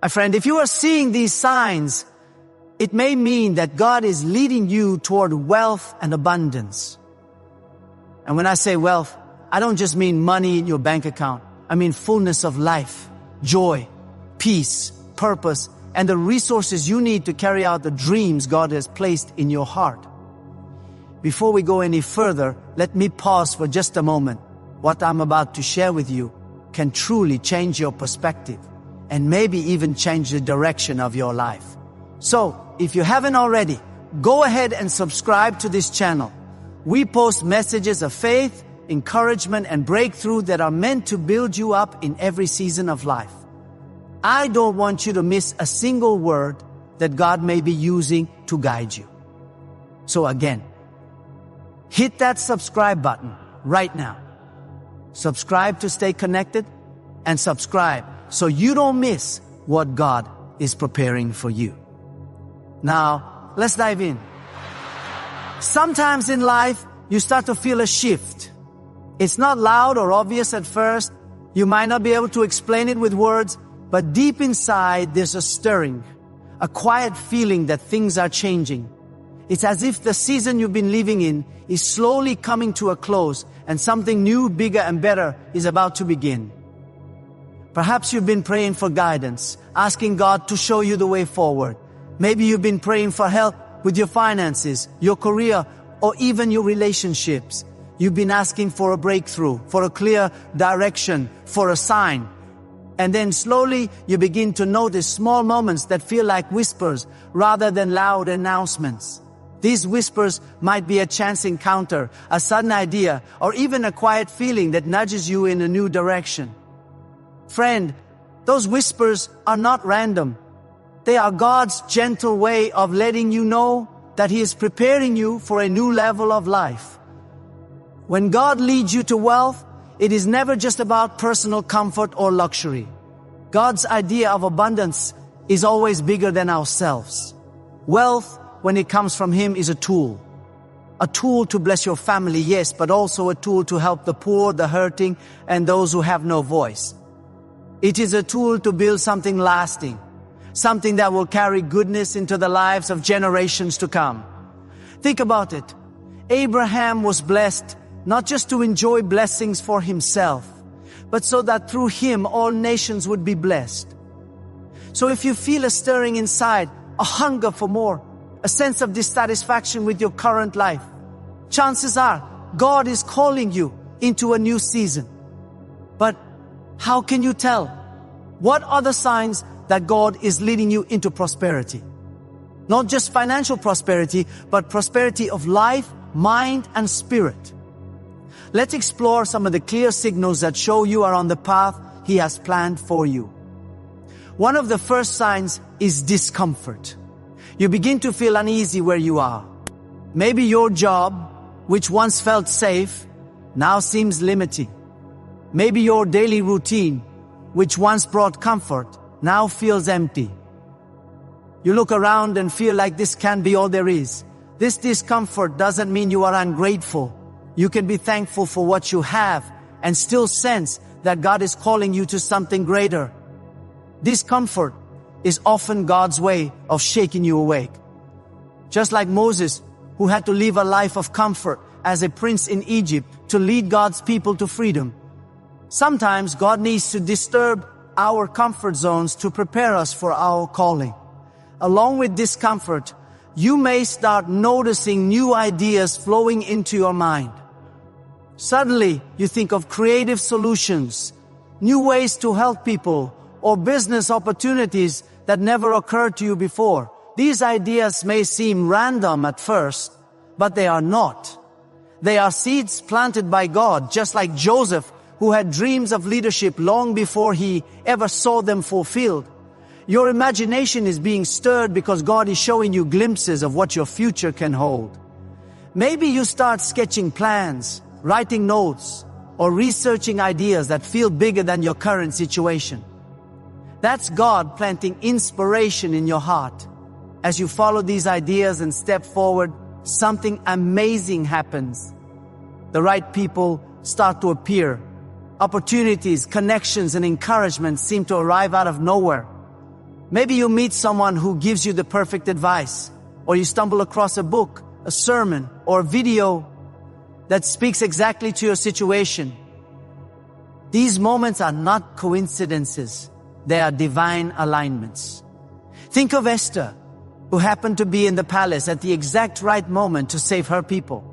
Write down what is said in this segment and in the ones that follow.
My friend, if you are seeing these signs, it may mean that God is leading you toward wealth and abundance. And when I say wealth, I don't just mean money in your bank account. I mean fullness of life, joy, peace, purpose, and the resources you need to carry out the dreams God has placed in your heart. Before we go any further, let me pause for just a moment. What I'm about to share with you can truly change your perspective and maybe even change the direction of your life. So, if you haven't already, go ahead and subscribe to this channel. We post messages of faith, encouragement, and breakthrough that are meant to build you up in every season of life. I don't want you to miss a single word that God may be using to guide you. So again, hit that subscribe button right now. Subscribe to stay connected, and subscribe so you don't miss what God is preparing for you. Now, let's dive in. Sometimes in life, you start to feel a shift. It's not loud or obvious at first. You might not be able to explain it with words, but deep inside, there's a stirring, a quiet feeling that things are changing. It's as if the season you've been living in is slowly coming to a close and something new, bigger, and better is about to begin. Perhaps you've been praying for guidance, asking God to show you the way forward. Maybe you've been praying for help with your finances, your career, or even your relationships. You've been asking for a breakthrough, for a clear direction, for a sign. And then slowly you begin to notice small moments that feel like whispers rather than loud announcements. These whispers might be a chance encounter, a sudden idea, or even a quiet feeling that nudges you in a new direction. Friend, those whispers are not random. They are God's gentle way of letting you know that He is preparing you for a new level of life. When God leads you to wealth, it is never just about personal comfort or luxury. God's idea of abundance is always bigger than ourselves. Wealth, when it comes from Him, is a tool. A tool to bless your family, yes, but also a tool to help the poor, the hurting, and those who have no voice. It is a tool to build something lasting, something that will carry goodness into the lives of generations to come. Think about it. Abraham was blessed not just to enjoy blessings for himself, but so that through him all nations would be blessed. So if you feel a stirring inside, a hunger for more, a sense of dissatisfaction with your current life, chances are God is calling you into a new season. But how can you tell? What are the signs that God is leading you into prosperity? Not just financial prosperity, but prosperity of life, mind, and spirit. Let's explore some of the clear signals that show you are on the path He has planned for you. One of the first signs is discomfort. You begin to feel uneasy where you are. Maybe your job, which once felt safe, now seems limiting. Maybe your daily routine, which once brought comfort, now feels empty. You look around and feel like this can't be all there is. This discomfort doesn't mean you are ungrateful. You can be thankful for what you have and still sense that God is calling you to something greater. Discomfort is often God's way of shaking you awake. Just like Moses, who had to live a life of comfort as a prince in Egypt to lead God's people to freedom. Sometimes God needs to disturb our comfort zones to prepare us for our calling. Along with discomfort, you may start noticing new ideas flowing into your mind. Suddenly, you think of creative solutions, new ways to help people, or business opportunities that never occurred to you before. These ideas may seem random at first, but they are not. They are seeds planted by God, just like Joseph, who had dreams of leadership long before he ever saw them fulfilled. Your imagination is being stirred because God is showing you glimpses of what your future can hold. Maybe you start sketching plans, writing notes, or researching ideas that feel bigger than your current situation. That's God planting inspiration in your heart. As you follow these ideas and step forward, something amazing happens. The right people start to appear. Opportunities, connections, and encouragement seem to arrive out of nowhere. Maybe you meet someone who gives you the perfect advice, or you stumble across a book, a sermon, or a video that speaks exactly to your situation. These moments are not coincidences. They are divine alignments. Think of Esther, who happened to be in the palace at the exact right moment to save her people.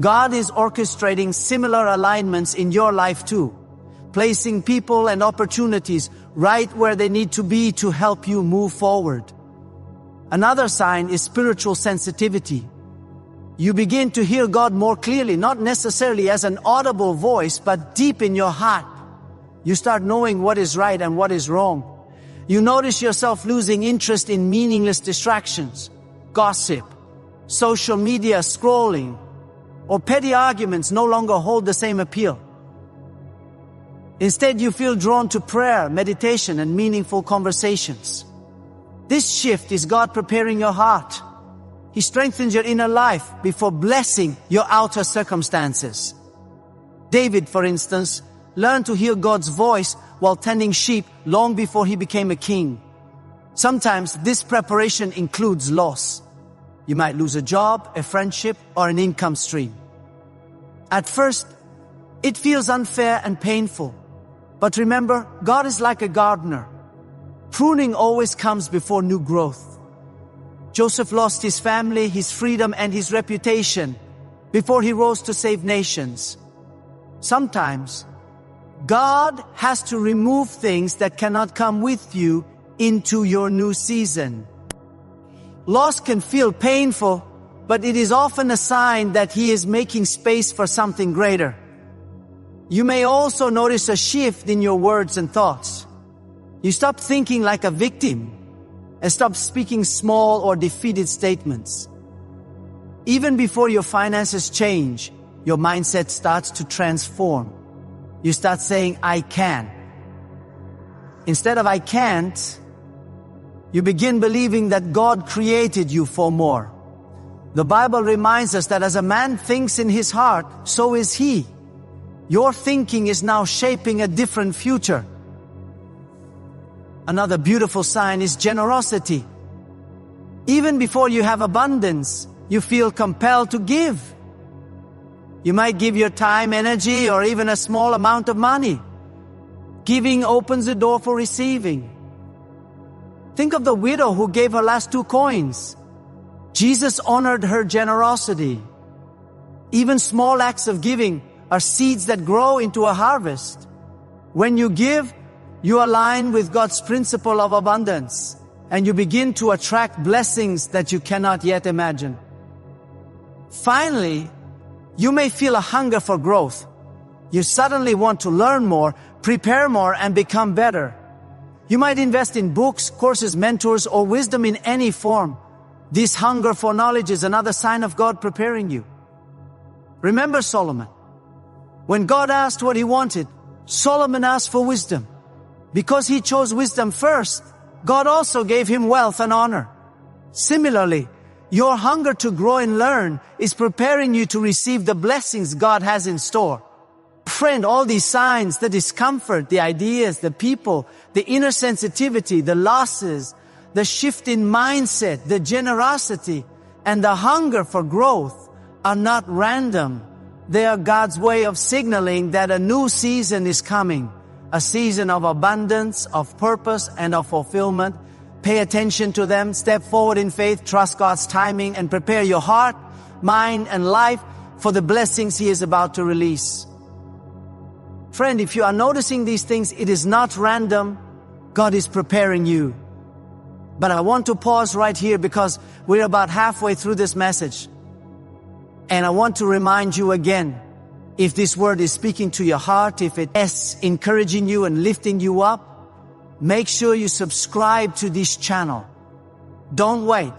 God is orchestrating similar alignments in your life too, placing people and opportunities right where they need to be to help you move forward. Another sign is spiritual sensitivity. You begin to hear God more clearly, not necessarily as an audible voice, but deep in your heart. You start knowing what is right and what is wrong. You notice yourself losing interest in meaningless distractions, gossip, social media scrolling, or petty arguments no longer hold the same appeal. Instead, you feel drawn to prayer, meditation, and meaningful conversations. This shift is God preparing your heart. He strengthens your inner life before blessing your outer circumstances. David, for instance, learned to hear God's voice while tending sheep long before he became a king. Sometimes this preparation includes loss. You might lose a job, a friendship, or an income stream. At first, it feels unfair and painful. But remember, God is like a gardener. Pruning always comes before new growth. Joseph lost his family, his freedom, and his reputation before he rose to save nations. Sometimes, God has to remove things that cannot come with you into your new season. Loss can feel painful, but it is often a sign that He is making space for something greater. You may also notice a shift in your words and thoughts. You stop thinking like a victim and stop speaking small or defeated statements. Even before your finances change, your mindset starts to transform. You start saying, I can. Instead of I can't, you begin believing that God created you for more. The Bible reminds us that as a man thinks in his heart, so is he. Your thinking is now shaping a different future. Another beautiful sign is generosity. Even before you have abundance, you feel compelled to give. You might give your time, energy, or even a small amount of money. Giving opens the door for receiving. Think of the widow who gave her last 2 coins. Jesus honored her generosity. Even small acts of giving are seeds that grow into a harvest. When you give, you align with God's principle of abundance, and you begin to attract blessings that you cannot yet imagine. Finally, you may feel a hunger for growth. You suddenly want to learn more, prepare more, and become better. You might invest in books, courses, mentors, or wisdom in any form. This hunger for knowledge is another sign of God preparing you. Remember Solomon. When God asked what he wanted, Solomon asked for wisdom. Because he chose wisdom first, God also gave him wealth and honor. Similarly, your hunger to grow and learn is preparing you to receive the blessings God has in store. Friend, all these signs, the discomfort, the ideas, the people, the inner sensitivity, the losses, the shift in mindset, the generosity, and the hunger for growth are not random. They are God's way of signaling that a new season is coming. A season of abundance, of purpose, and of fulfillment. Pay attention to them, step forward in faith, trust God's timing, and prepare your heart, mind, and life for the blessings He is about to release. Friend, if you are noticing these things, it is not random. God is preparing you. But I want to pause right here because we're about halfway through this message. And I want to remind you again, if this word is speaking to your heart, if it is encouraging you and lifting you up, make sure you subscribe to this channel. Don't wait.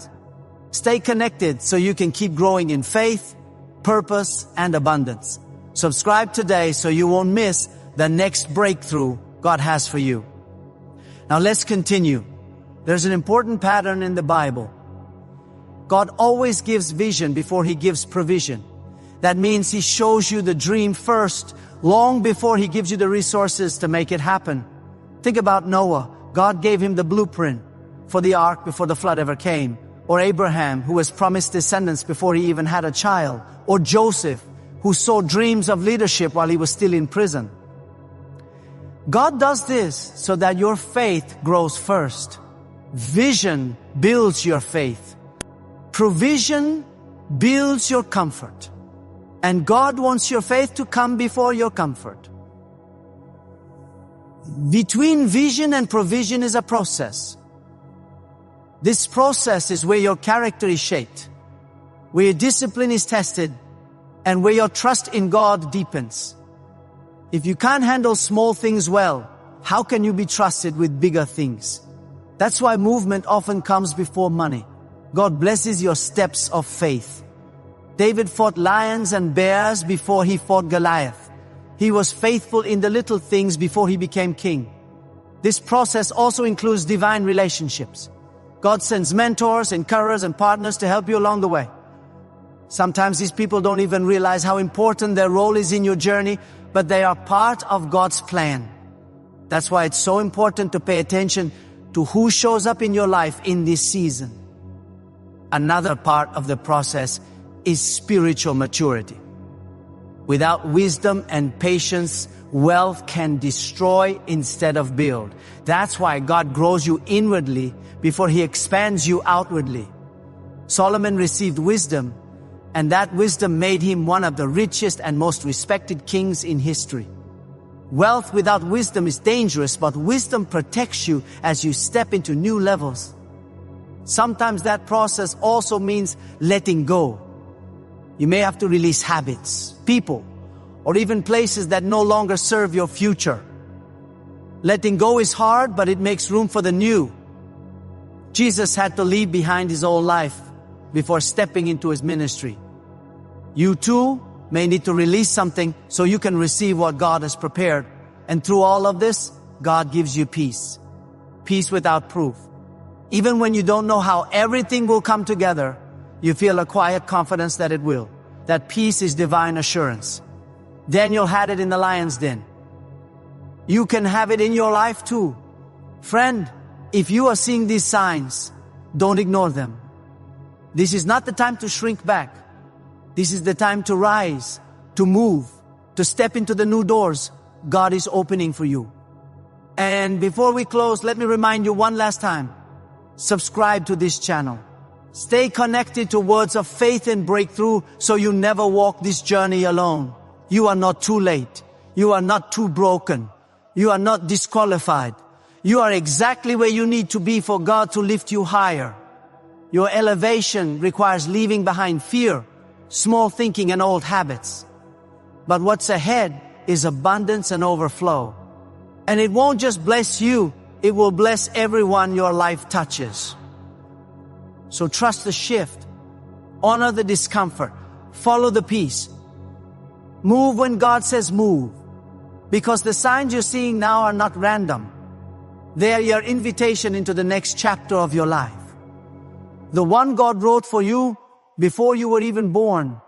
Stay connected so you can keep growing in faith, purpose, and abundance. Subscribe today so you won't miss the next breakthrough God has for you. Now let's continue. There's an important pattern in the Bible. God always gives vision before He gives provision. That means He shows you the dream first, long before He gives you the resources to make it happen. Think about Noah. God gave him the blueprint. for the ark before the flood ever came, or Abraham, who was promised descendants before he even had a child, or Joseph, who saw dreams of leadership while he was still in prison. God does this so that your faith grows first. Vision builds your faith. Provision builds your comfort. And God wants your faith to come before your comfort. Between vision and provision is a process. This process is where your character is shaped, where your discipline is tested, and where your trust in God deepens. If you can't handle small things well, how can you be trusted with bigger things? That's why movement often comes before money. God blesses your steps of faith. David fought lions and bears before he fought Goliath. He was faithful in the little things before he became king. This process also includes divine relationships. God sends mentors, encouragers, and partners to help you along the way. Sometimes these people don't even realize how important their role is in your journey, but they are part of God's plan. That's why it's so important to pay attention to who shows up in your life in this season. Another part of the process is spiritual maturity. Without wisdom and patience, wealth can destroy instead of build. That's why God grows you inwardly before He expands you outwardly. Solomon received wisdom, and that wisdom made him one of the richest and most respected kings in history. Wealth without wisdom is dangerous, but wisdom protects you as you step into new levels. Sometimes that process also means letting go. You may have to release habits, people, or even places that no longer serve your future. Letting go is hard, but it makes room for the new. Jesus had to leave behind his old life before stepping into his ministry. You too may need to release something so you can receive what God has prepared. And through all of this, God gives you peace. Peace without proof. Even when you don't know how everything will come together, you feel a quiet confidence that it will. That peace is divine assurance. Daniel had it in the lion's den. You can have it in your life too. Friend, if you are seeing these signs, don't ignore them. This is not the time to shrink back. This is the time to rise, to move, to step into the new doors God is opening for you. And before we close, let me remind you one last time. Subscribe to this channel. Stay connected to words of faith and breakthrough so you never walk this journey alone. You are not too late. You are not too broken. You are not disqualified. You are exactly where you need to be for God to lift you higher. Your elevation requires leaving behind fear, small thinking, and old habits. But what's ahead is abundance and overflow. And it won't just bless you, it will bless everyone your life touches. So trust the shift, honor the discomfort, follow the peace. Move when God says move, because the signs you're seeing now are not random. They are your invitation into the next chapter of your life. The one God wrote for you before you were even born.